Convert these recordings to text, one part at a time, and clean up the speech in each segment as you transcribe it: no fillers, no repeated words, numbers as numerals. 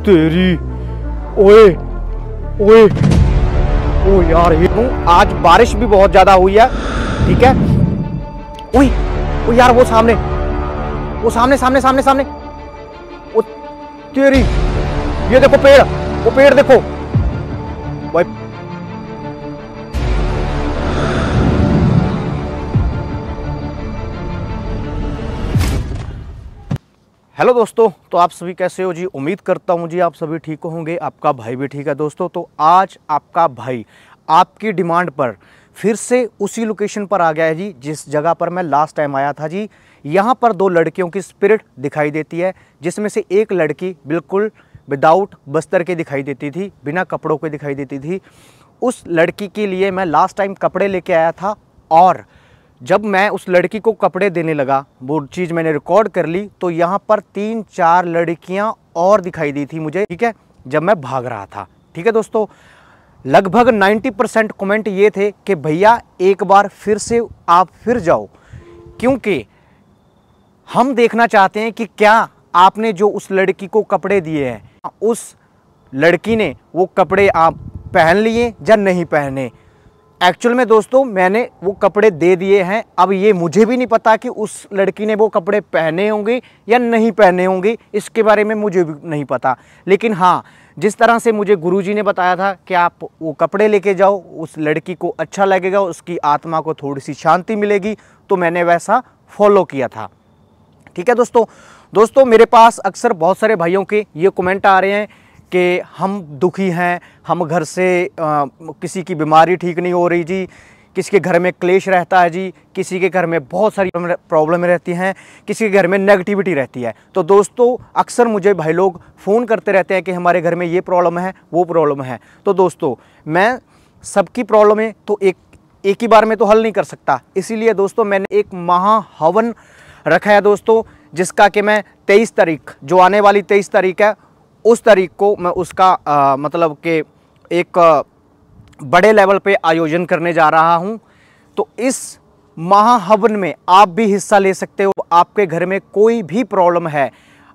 तेरी, ओए ओए ओ यार, ये आज बारिश भी बहुत ज्यादा हुई है, ठीक है। ओए ओ यार, वो सामने सामने सामने सामने, ओ तेरी, ये देखो पेड़, वो पेड़ देखो भाई। हेलो दोस्तों, तो आप सभी कैसे हो जी। उम्मीद करता हूँ जी आप सभी ठीक होंगे, आपका भाई भी ठीक है दोस्तों। तो आज आपका भाई आपकी डिमांड पर फिर से उसी लोकेशन पर आ गया है जी, जिस जगह पर मैं लास्ट टाइम आया था जी। यहाँ पर दो लड़कियों की स्पिरिट दिखाई देती है, जिसमें से एक लड़की बिल्कुल विदाउट बस्तर के दिखाई देती थी, बिना कपड़ों के दिखाई देती थी। उस लड़की के लिए मैं लास्ट टाइम कपड़े लेके आया था, और जब मैं उस लड़की को कपड़े देने लगा, वो चीज़ मैंने रिकॉर्ड कर ली, तो यहाँ पर 3-4 लड़कियाँ और दिखाई दी थी मुझे, ठीक है, जब मैं भाग रहा था। ठीक है दोस्तों, लगभग 90% कमेंट ये थे कि भैया एक बार फिर से आप फिर जाओ, क्योंकि हम देखना चाहते हैं कि क्या आपने जो उस लड़की को कपड़े दिए हैं, उस लड़की ने वो कपड़े आप पहन लिए या नहीं पहने। एक्चुअल में दोस्तों मैंने वो कपड़े दे दिए हैं। अब ये मुझे भी नहीं पता कि उस लड़की ने वो कपड़े पहने होंगे या नहीं पहने होंगे, इसके बारे में मुझे भी नहीं पता। लेकिन हाँ, जिस तरह से मुझे गुरुजी ने बताया था कि आप वो कपड़े लेके जाओ, उस लड़की को अच्छा लगेगा, उसकी आत्मा को थोड़ी सी शांति मिलेगी, तो मैंने वैसा फॉलो किया था। ठीक है दोस्तों मेरे पास अक्सर बहुत सारे भाइयों के ये कमेंट आ रहे हैं कि हम दुखी हैं, हम घर से किसी की बीमारी ठीक नहीं हो रही जी, किसी के घर में क्लेश रहता है जी, किसी के घर में बहुत सारी प्रॉब्लम रहती हैं, किसी के घर में नेगेटिविटी रहती है। तो दोस्तों अक्सर मुझे भाई लोग फ़ोन करते रहते हैं कि हमारे घर में ये प्रॉब्लम है, वो प्रॉब्लम है। तो दोस्तों मैं सबकी प्रॉब्लम तो एक ही बार में तो हल नहीं कर सकता, इसीलिए दोस्तों मैंने एक महाहवन रखा है दोस्तों, जिसका कि मैं 23 तारीख, जो आने वाली 23 तारीख है, उस तारीख को मैं उसका मतलब कि एक बड़े लेवल पे आयोजन करने जा रहा हूं। तो इस महाहवन में आप भी हिस्सा ले सकते हो। आपके घर में कोई भी प्रॉब्लम है,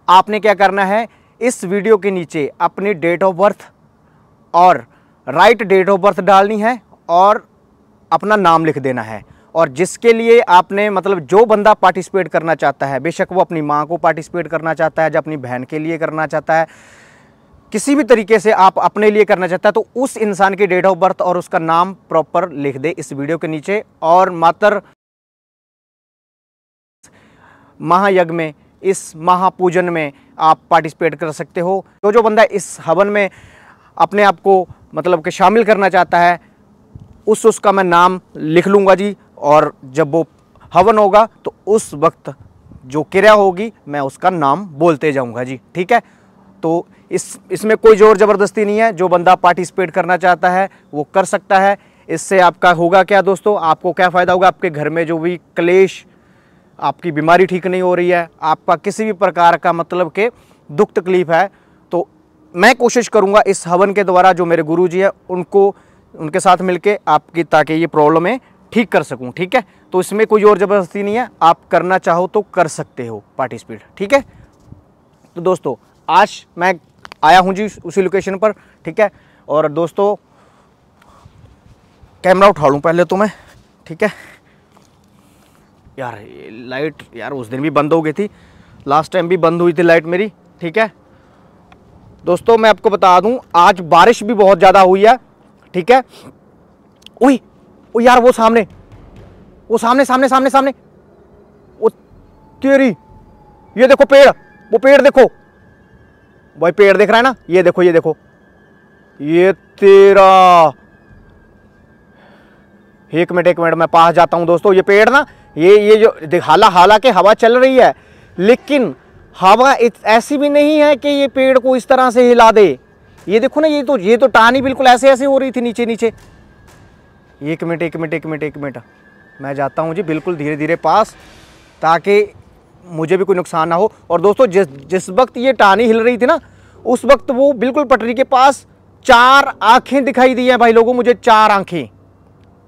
आपने क्या करना है, इस वीडियो के नीचे अपनी डेट ऑफ बर्थ और राइट डेट ऑफ बर्थ डालनी है और अपना नाम लिख देना है। और जिसके लिए आपने मतलब जो बंदा पार्टिसिपेट करना चाहता है, बेशक वो अपनी माँ को पार्टिसिपेट करना चाहता है या अपनी बहन के लिए करना चाहता है, किसी भी तरीके से आप अपने लिए करना चाहता है, तो उस इंसान की डेट ऑफ बर्थ और उसका नाम प्रॉपर लिख दे इस वीडियो के नीचे। और मात्र महायज्ञ में, इस महापूजन में आप पार्टिसिपेट कर सकते हो। जो बंदा इस हवन में अपने आप को मतलब कि शामिल करना चाहता है, उसका मैं नाम लिख लूँगा जी। और जब वो हवन होगा तो उस वक्त जो क्रिया होगी मैं उसका नाम बोलते जाऊंगा जी। ठीक है, तो इसमें कोई जोर ज़बरदस्ती नहीं है, जो बंदा पार्टिसिपेट करना चाहता है वो कर सकता है। इससे आपका होगा क्या दोस्तों, आपको क्या फ़ायदा होगा, आपके घर में जो भी क्लेश, आपकी बीमारी ठीक नहीं हो रही है, आपका किसी भी प्रकार का मतलब के दुख तकलीफ़ है, तो मैं कोशिश करूँगा इस हवन के द्वारा जो मेरे गुरुजी हैं उनके साथ मिलके आपकी, ताकि ये प्रॉब्लम ठीक कर सकूं। ठीक है, तो इसमें कोई और ज़बरदस्ती नहीं है, आप करना चाहो तो कर सकते हो पार्टिसिपेट। ठीक है, तो दोस्तों आज मैं आया हूं जी उसी लोकेशन पर। ठीक है, और दोस्तों कैमरा उठा लूँ पहले तो मैं। ठीक है यार, लाइट यार उस दिन भी बंद हो गई थी, लास्ट टाइम भी बंद हुई थी लाइट मेरी। ठीक है दोस्तों, मैं आपको बता दूं आज बारिश भी बहुत ज़्यादा हुई है। ठीक है, ओए ओ यार, वो सामने सामने सामने सामने, ओ तेरी, ये देखो पेड़, वो पेड़ देखो भाई, पेड़ देख रहा है ना, ये देखो ये तेरा। एक मिनट मैं पास जाता हूं दोस्तों। ये पेड़ ना, ये जो हालांकि हवा चल रही है, लेकिन हवा ऐसी भी नहीं है कि ये पेड़ को इस तरह से हिला दे। ये देखो ना, ये तो टानी बिल्कुल ऐसे हो रही थी नीचे। एक मिनट मैं जाता हूँ जी बिल्कुल धीरे धीरे पास, ताकि मुझे भी कोई नुकसान ना हो। और दोस्तों जिस वक्त ये टानी हिल रही थी ना, उस वक्त वो बिल्कुल पटरी के पास 4 आंखें दिखाई दी हैं भाई लोगों, मुझे 4 आंखें।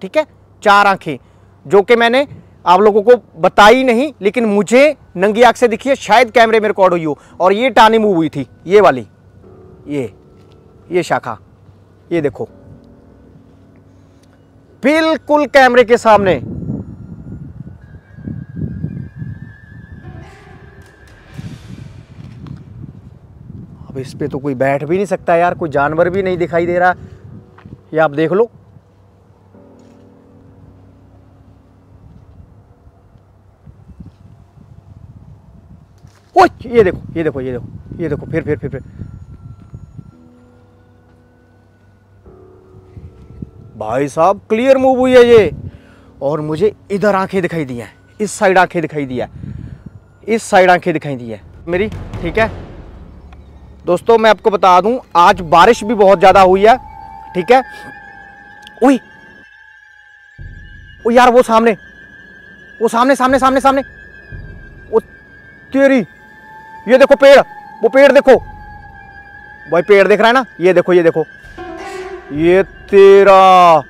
ठीक है, 4 आंखें, जो कि मैंने आप लोगों को बताई नहीं, लेकिन मुझे नंगी आंख से दिखी है, शायद कैमरे में रिकॉर्ड हुई हो। और ये टानी मूव हुई थी, ये वाली, ये शाखा, ये देखो बिल्कुल कैमरे के सामने। अब इस पे तो कोई बैठ भी नहीं सकता यार, कोई जानवर भी नहीं दिखाई दे रहा। ये आप देख लो, ओए ये देखो, ये देखो, ये देखो, ये देखो, फिर भाई साहब क्लियर मूव हुई है ये। और मुझे इधर आंखें दिखाई दी हैं, इस साइड आंखें दिखाई दी है, इस साइड आंखें दिखाई दी है मेरी। ठीक है दोस्तों, मैं आपको बता दूं, आज बारिश भी बहुत ज्यादा हुई है। ठीक है, ओए ओ यार, वो सामने सामने सामने सामने, ओ तेरी, ये देखो पेड़, वो पेड़ देखो भाई, पेड़ देख रहा है ना, ये देखो, ये देखो, ये तेरा।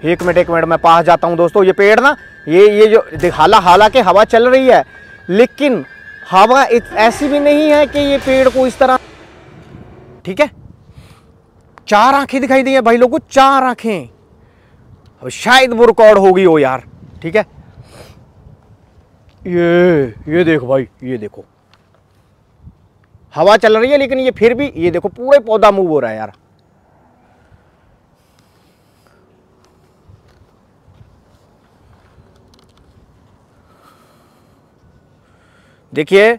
एक मिनट मैं पास जाता हूं दोस्तों। ये पेड़ ना, ये जो हालांकि हवा चल रही है, लेकिन हवा ऐसी भी नहीं है कि ये पेड़ को इस तरह। ठीक है, 4 आंखें दिखाई दी है भाई लोगों, 4 आंखें। अब शायद वो रिकॉर्ड होगी हो यार। ठीक है, ये देखो भाई, ये देखो, हवा चल रही है लेकिन ये फिर भी, ये देखो पूरे पौधा मूव हो रहा है यार। देखिए,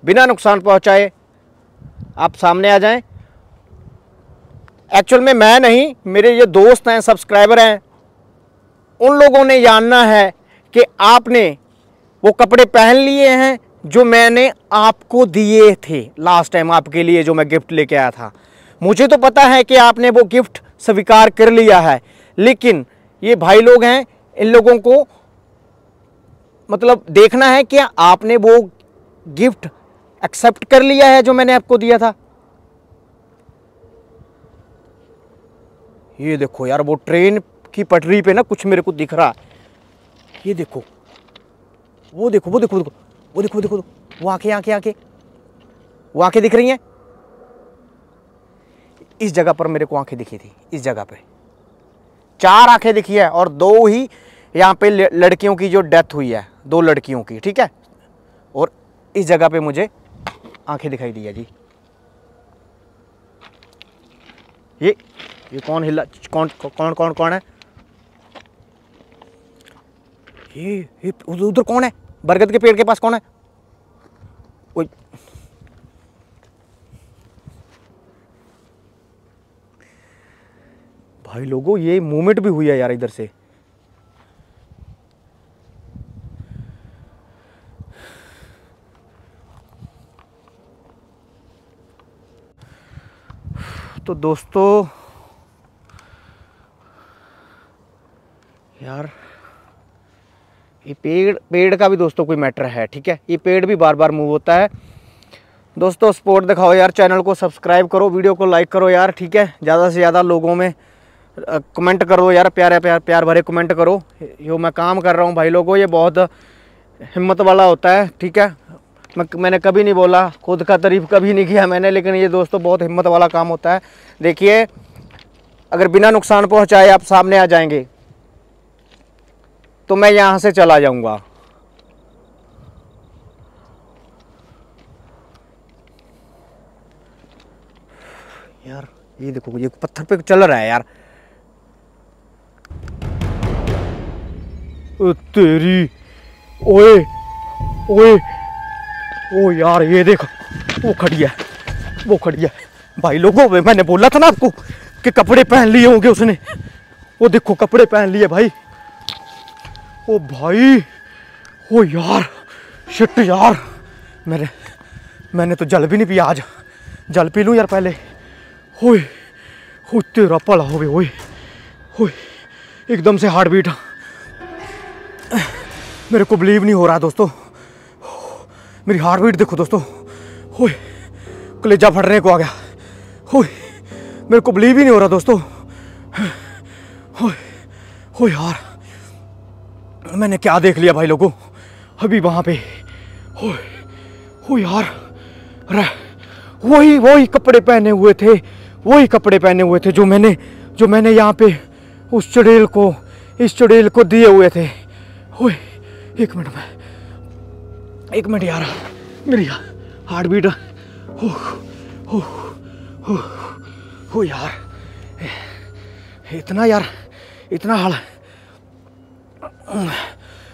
बिना नुकसान पहुंचाए आप सामने आ जाएं। एक्चुअल में मैं नहीं, मेरे ये दोस्त हैं, सब्सक्राइबर हैं, उन लोगों ने जानना है कि आपने वो कपड़े पहन लिए हैं जो मैंने आपको दिए थे लास्ट टाइम आपके लिए, जो मैं गिफ्ट लेके आया था। मुझे तो पता है कि आपने वो गिफ्ट स्वीकार कर लिया है, लेकिन ये भाई लोग हैं, इन लोगों को मतलब देखना है कि आपने वो गिफ्ट एक्सेप्ट कर लिया है जो मैंने आपको दिया था। ये देखो यार, वो ट्रेन की पटरी पे ना कुछ मेरे को दिख रहा है। ये देखो, वो देखो, वो देखो, देखो, वो देखो, देखो, वो आंखें आंखें आंखें, वो आंखें दिख रही हैं। इस जगह पर मेरे को आंखें दिखी थी, इस जगह पे 4 आंखें दिखी है, और 2 ही यहाँ पे लड़कियों की जो डेथ हुई है, 2 लड़कियों की। ठीक है, और इस जगह पे मुझे आंखें दिखाई दी है जी। ये कौन हिला, कौन है? ये उधर कौन है? बरगद के पेड़ के पास कौन है? ओए, भाई लोगों, ये मूवमेंट भी हुई है यार इधर से। तो दोस्तों यार, ये पेड़ का भी दोस्तों कोई मैटर है। ठीक है, ये पेड़ भी बार बार मूव होता है। दोस्तों सपोर्ट दिखाओ यार, चैनल को सब्सक्राइब करो, वीडियो को लाइक करो यार। ठीक है, ज़्यादा से ज़्यादा लोगों में कमेंट करो यार, प्यार भरे कमेंट करो। जो मैं काम कर रहा हूँ भाई लोगों, ये बहुत हिम्मत वाला होता है। ठीक है, मैंने कभी नहीं बोला, खुद का तारीफ कभी नहीं किया मैंने, लेकिन ये दोस्तों बहुत हिम्मत वाला काम होता है। देखिए, अगर बिना नुकसान पहुँचाए आप सामने आ जाएंगे तो मैं यहाँ से चला जाऊँगा। यार ये देखो, ये पत्थर पे चल रहा है यार। तेरी, ओए ओए ओ यार, ये देख, वो खड़ी है भाई लोगों। मैंने बोला था ना आपको कि कपड़े पहन लिए होंगे उसने। वो देखो, कपड़े पहन लिए भाई। ओ भाई, ओ यार, शिट यार, मैंने तो जल भी नहीं पिया आज। जल पी लूँ यार पहले। ओए ओ तेरा पला होवे, ओए एकदम से हार्ट बीट, मेरे को बिलीव नहीं हो रहा दोस्तों। मेरी हार्ट बीट देखो दोस्तों, ओए कलेजा फटने को आ गया। ओए मेरे को बिलीव ही नहीं हो रहा दोस्तों। ओए यार, मैंने क्या देख लिया भाई लोगों, अभी वहां पे हो यार, अरे वही कपड़े पहने हुए थे, वही कपड़े पहने हुए थे जो मैंने यहाँ पे उस चुड़ैल को, इस चुड़ैल को दिए हुए थे। ओए एक मिनट यार, मेरी हार्ट बीट हो यार, इतना हाल।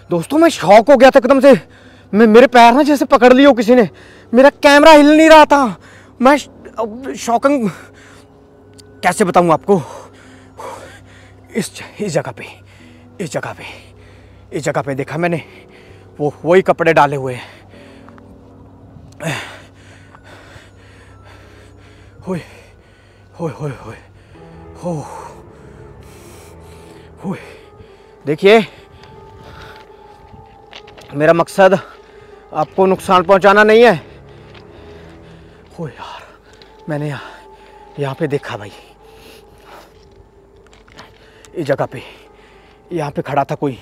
दोस्तों मैं शॉक हो गया था एकदम से, मेरे पैर ना जैसे पकड़ लिए हो किसी ने, मेरा कैमरा हिल नहीं रहा था। मैं शॉकिंग कैसे बताऊं आपको। इस जगह पे देखा मैंने, वही कपड़े डाले हुए हैं। होए होए होए होए होए। देखिए मेरा मकसद आपको नुकसान पहुंचाना नहीं है। हो यार, मैंने यहाँ पे देखा भाई, इस जगह पे यहाँ पे खड़ा था कोई,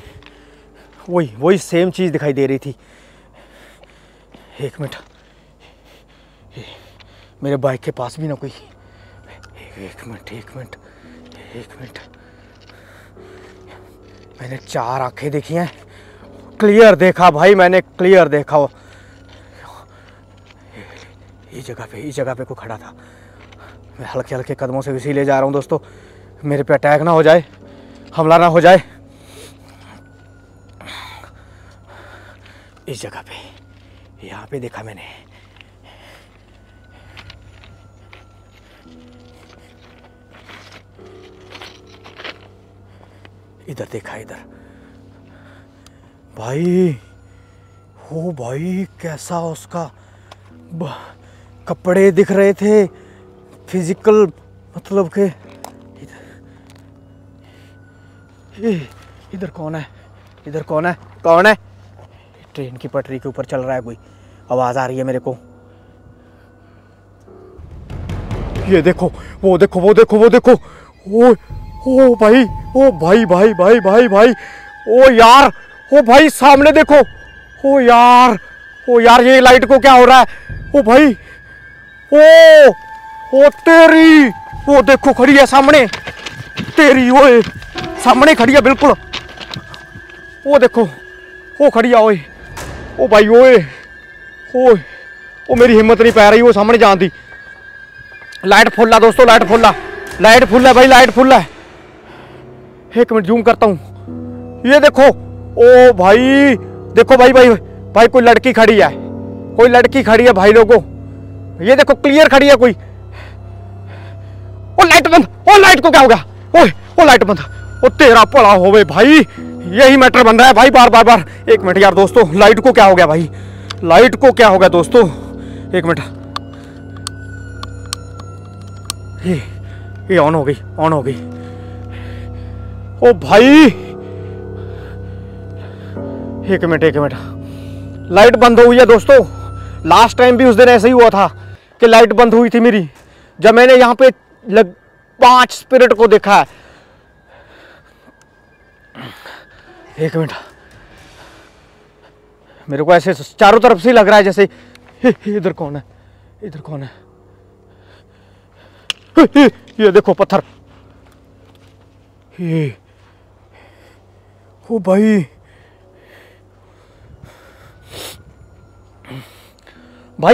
वही सेम चीज़ दिखाई दे रही थी। एक मिनट, मेरे बाइक के पास भी ना कोई। एक मिनट, मैंने 4 आंखें देखी हैं, क्लियर देखा भाई, मैंने क्लियर देखा। वो इस जगह पे कोई खड़ा था। मैं हल्के हल्के कदमों से इसीलिए जा रहा हूँ दोस्तों, मेरे पे अटैक ना हो जाए, हमला ना हो जाए। इस जगह पे, यहाँ पे देखा मैंने। इधर देखा, इधर भाई, हो भाई कैसा उसका कपड़े दिख रहे थे, फिजिकल मतलब के। इधर कौन है, कौन है? ट्रेन की पटरी के ऊपर चल रहा है कोई, आवाज आ रही है मेरे को। ये देखो, वो देखो, ओ भाई, ओ भाई सामने देखो, ओ यार ये लाइट को क्या हो रहा है? ओ भाई, ओ तेरी, वो देखो खड़ी है सामने, तेरी ओए सामने खड़ी है बिल्कुल, वो देखो, वो खड़ी है ओए, ओ भाई ओए, ओ मेरी हिम्मत नहीं पै रही वो सामने जान दी। लाइट फुल है दोस्तों, लाइट फुल है भाई, लाइट फुल है। एक मिनट जूम करता हूँ, ये देखो, ओ भाई देखो भाई कोई लड़की खड़ी है भाई लोगों, ये देखो क्लियर खड़ी है कोई। ओ लाइट बंद, ओ लाइट को क्या हो गया? ओए ओ लाइट बंद, ओ तेरा भला होवे भाई, यही मैटर बन रहा है भाई बार। एक मिनट यार दोस्तों, लाइट को क्या हो गया भाई, लाइट को क्या हो गया दोस्तों? एक मिनट, ये ऑन हो गई। ओ भाई एक मिनट, लाइट बंद हो गई है दोस्तों। लास्ट टाइम भी उस दिन ऐसे ही हुआ था कि लाइट बंद हुई थी मेरी, जब मैंने यहाँ पे 5 स्पिरिट को देखा है। एक मिनट, मेरे को ऐसे चारों तरफ से लग रहा है जैसे इधर कौन है? ये देखो पत्थर, ये ओ भाई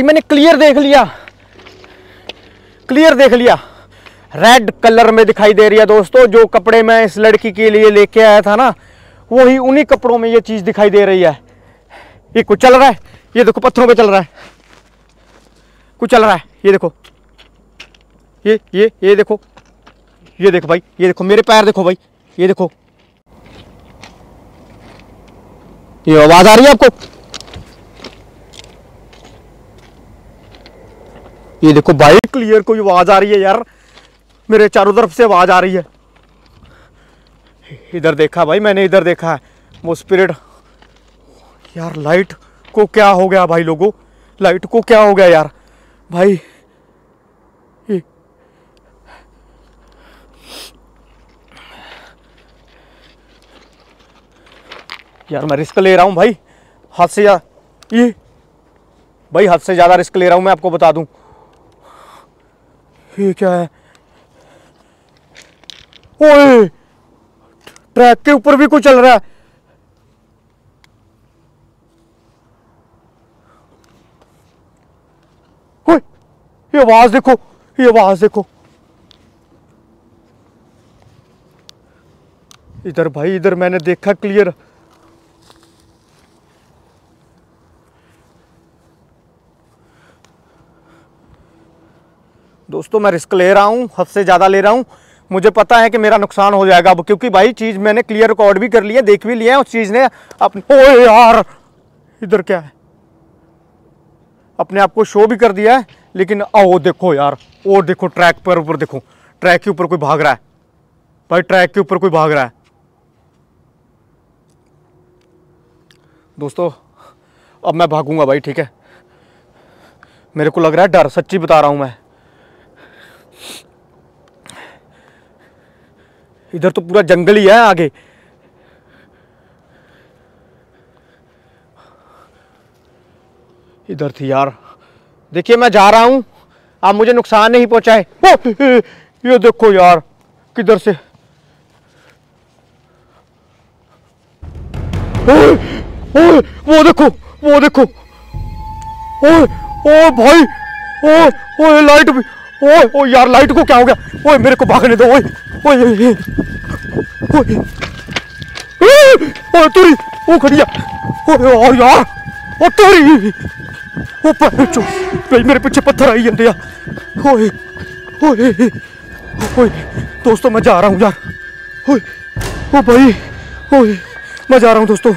मैंने क्लियर देख लिया, रेड कलर में दिखाई दे रही है दोस्तों। जो कपड़े मैं इस लड़की के लिए लेके आया था ना, वही उन्हीं कपड़ों में ये चीज दिखाई दे रही है। ये कुछ चल रहा है, ये देखो पत्थरों पे चल रहा है, कुछ चल रहा है, ये देखो, ये देखो, ये देखो भाई, ये देखो मेरे पैर देखो भाई, ये देखो, ये आवाज आ रही है आपको? ये देखो भाई क्लियर कोई आवाज आ रही है यार, मेरे चारों तरफ से आवाज आ रही है। इधर देखा भाई मैंने, इधर देखा है वो स्पिरिट। यार लाइट को क्या हो गया भाई लोगों, लाइट को क्या हो गया यार भाई? यार मैं रिस्क ले रहा हूँ भाई, हद से ज्यादा, ये भाई हद से ज्यादा रिस्क ले रहा हूँ मैं आपको बता दूं। ये क्या है? ओए, ट्रैक के ऊपर भी कुछ चल रहा है। ओए, ये आवाज देखो, ये आवाज देखो। इधर भाई, इधर मैंने देखा क्लियर। दोस्तों मैं रिस्क ले रहा हूं, हद से ज्यादा ले रहा हूं। मुझे पता है कि मेरा नुकसान हो जाएगा अब, क्योंकि भाई चीज मैंने क्लियर रिकॉर्ड भी कर लिया, देख भी लिया है उस चीज ने अपने। ओए यार, इधर क्या है? अपने आप को शो भी कर दिया है, लेकिन आओ देखो यार, और देखो ट्रैक पर ऊपर देखो, ट्रैक के ऊपर कोई भाग रहा है भाई, ट्रैक के ऊपर कोई भाग रहा है। दोस्तों अब मैं भागूंगा भाई, ठीक है? मेरे को लग रहा है डर, सच्ची बता रहा हूं मैं। इधर तो पूरा जंगल ही है आगे। इधर थी यार। देखिए मैं जा रहा हूं, आप मुझे नुकसान नहीं पहुंचाए। ये देखो यार, किधर से ओए, वो देखो, वो देखो। ओए ओ भाई, ओए ओए लाइट भी। ओए ओ यार, लाइट को क्या हो गया? ओए मेरे को भागने दो। ओए ओए ओए ओए तेरी, वो खड़ी है। ओए और यार, ओ तेरी, ओ पैचो भाई, मेरे पीछे पत्थर आई ਜਾਂਦੇ ਆ। ओए ओए ओए दोस्तों मैं जा रहा हूँ यार। ओए ओ भाई, ओए मैं जा रहा हूँ दोस्तों।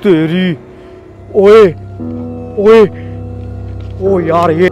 तेरी, ओए ओए ओ यार, ये